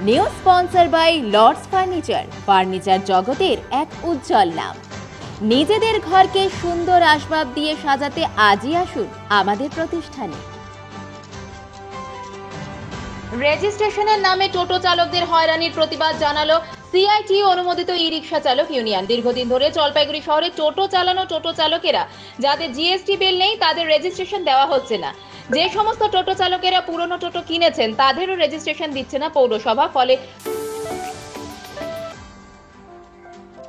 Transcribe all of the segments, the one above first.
New sponsor by Lords furniture জগতের এক উজ্জ্বল নাম। নিজেদের ঘরকে সুন্দর আসবাব দিয়ে সাজাতে আজই আসুন আমাদের প্রতিষ্ঠানে। রেজিস্ট্রেশনের নামে টোটো চালকদের হয়রানির প্রতিবাদ জানালো সিআইটি অনুমোদিত ই-রিকশা চালক ইউনিয়ন। দীর্ঘদিন ধরে জলপাইগুড়ি শহরে টোটো চালকেরা যাদের জিএসটি বিল নেই তাদের রেজিস্ট্রেশন দেওয়া হচ্ছে না। যে সমস্ত টোটো চালকেরা পুরনো টোটো কিনেছেন তাদেরও রেজিস্ট্রেশন দিচ্ছে না পৌরসভা। ফলে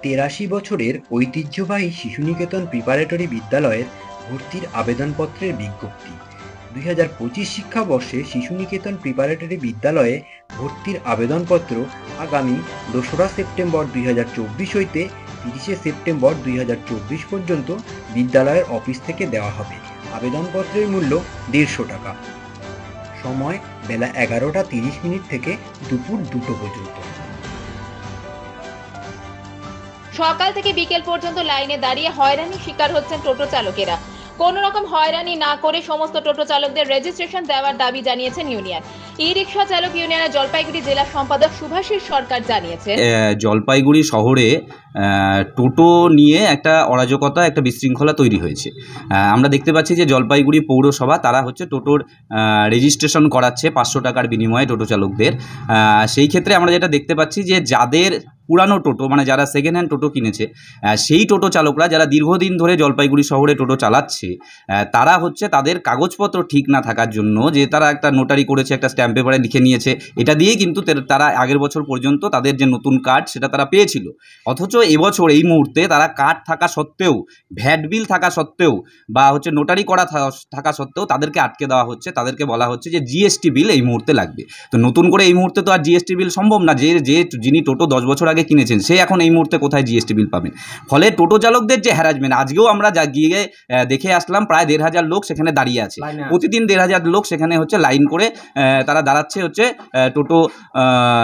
83 বছরের ঐতিহ্যবাহী শিশুনিকেতন প্রিপারেটরি বিদ্যালয়ের ভর্তির আবেদনপত্রের বিজ্ঞপ্তি। 2025 শিক্ষাবর্ষে শিশুনিকেতন প্রিপারেটরি বিদ্যালয়ে ভর্তির আবেদনপত্র আগামী 2রা সেপ্টেম্বর 2024 হইতে 30শে সেপ্টেম্বর 2024 পর্যন্ত বিদ্যালয়ের অফিস থেকে দেওয়া হবে। আবেদনপত্রের মূল্য 150 টাকা। সময় বেলা 11:30 থেকে দুপুর 2টো পর্যন্ত। সকাল থেকে বিকেল পর্যন্ত লাইনে দাঁড়িয়ে হয়রানির শিকার হচ্ছেন টোটো চালকেরা। কোন রকম হয়রানি না করে সমস্ত টোটো চালকদের রেজিস্ট্রেশন দেওয়ার দাবি জানিয়েছেন ইউনিয়ন। ই-রিকশা চালক ইউনিয়নের জলপাইগুড়ি জেলা সম্পাদক সুভাষিস সরকার জানিয়েছেন, জলপাইগুড়ি শহরে টোটো নিয়ে একটা অরাজকতা, একটা বিশৃঙ্খলা তৈরি হয়েছে। আমরা দেখতে পাচ্ছি যে জলপাইগুড়ি পৌরসভা তারা হচ্ছে টোটোর রেজিস্ট্রেশন করাচ্ছে 500 টাকার বিনিময়ে টোটো চালকদের। সেই ক্ষেত্রে আমরা যেটা দেখতে পাচ্ছি যে যাদের পুরানো টোটো, মানে যারা সেকেন্ড হ্যান্ড টোটো কিনেছে, সেই টোটো চালকরা যারা দীর্ঘদিন ধরে জলপাইগুড়ি শহরে টোটো চালাচ্ছে, তারা হচ্ছে তাদের কাগজপত্র ঠিক না থাকার জন্য যে তারা একটা নোটারি করেছে, একটা স্ট্যাম্প পেপারে লিখে নিয়েছে, এটা দিয়েই কিন্তু তারা আগের বছর পর্যন্ত তাদের যে নতুন কার্ড সেটা তারা পেয়েছিল। অথচ এবছর এই মুহূর্তে তারা কার্ড থাকা সত্ত্বেও, ভ্যাট বিল থাকা সত্ত্বেও বা হচ্ছে নোটারি করা থাকা সত্ত্বেও তাদেরকে আটকে দেওয়া হচ্ছে। তাদেরকে বলা হচ্ছে যে জিএসটি বিল এই মুহূর্তে লাগবে। তো নতুন করে এই মুহূর্তে তো আর জিএসটি বিল সম্ভব না। যিনি টোটো 10 বছর আগে কিনেছেন সে এখন এই মুহূর্তে কোথায় জিএসটি বিল পাবেন? ফলে টোটো চালকদের যে হ্যারাসমেন্ট, আজকেও আমরা গিয়ে দেখে আসলাম, প্রায় 1,500 লোক সেখানে দাঁড়িয়ে আছে। প্রতিদিন 1,500 লোক সেখানে হচ্ছে লাইন করে তারা দাঁড়াচ্ছে হচ্ছে টোটো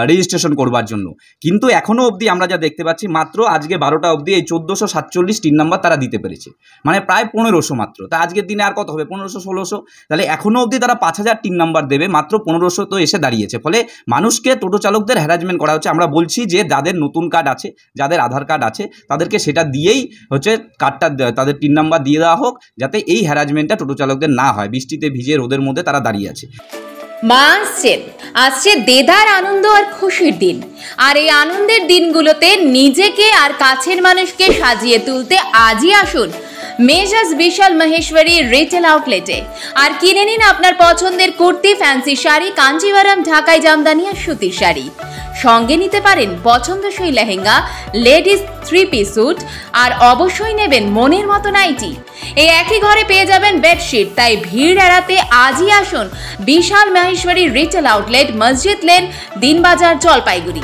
রেজিস্ট্রেশন করবার জন্য। কিন্তু এখনও অবধি আমরা যা দেখতে পাচ্ছি, মাত্র আজকে 12টা অবধি এই 1447 তিন নাম্বার তারা দিতে পেরেছে, মানে প্রায় 1500 মাত্র। তা আজকের দিনে আর কত হবে? 1500-1600। তাহলে এখনও অবধি তারা 5000 তিন নাম্বার দেবে, মাত্র 1500 তো এসে দাঁড়িয়েছে। ফলে মানুষকে, টোটো চালকদের হ্যারাসমেন্ট করা হচ্ছে। আমরা বলছি যে যাদের নতুন কার্ড আছে, যাদের আধার কার্ড আছে, তাদেরকে সেটা দিয়েই হচ্ছে কার্ডটা, তাদের তিন নাম্বার দিয়ে দেওয়া হোক, যাতে এই হ্যারাসমেন্টটা টোটো চালকদের না হয়। বৃষ্টিতে ভিজে রোদের মধ্যে তারা দাঁড়িয়ে আছে। মা আসছে দেদার আনন্দ আর খুশির দিন। আর এই আনন্দের দিনগুলোতে নিজেকে আর কাছের মানুষকে সাজিয়ে তুলতে আজই আসুন মেজাজ বিশাল মহেশ্বরী রিটেল আউটলেটে। আর কিনে নিন আপনার পছন্দের কুর্তি, ফ্যান্সি শাড়ি, কাঞ্জিভারাম, ঢাকাই জামদানি আর সুতির শাড়ি। সঙ্গে নিতে পারেন পছন্দসই লেহেঙ্গা, লেডিস 3-piece স্যুট, আর অবশ্যই নেবেন মনের মতো নাইটি। এই একই ঘরে পেয়ে যাবেন বেডশিট। তাই ভিড় এড়াতে আজই আসুন বিশাল মহেশ্বরী রিটেল আউটলেট, মসজিদ লেন, দিনবাজার, জলপাইগুড়ি।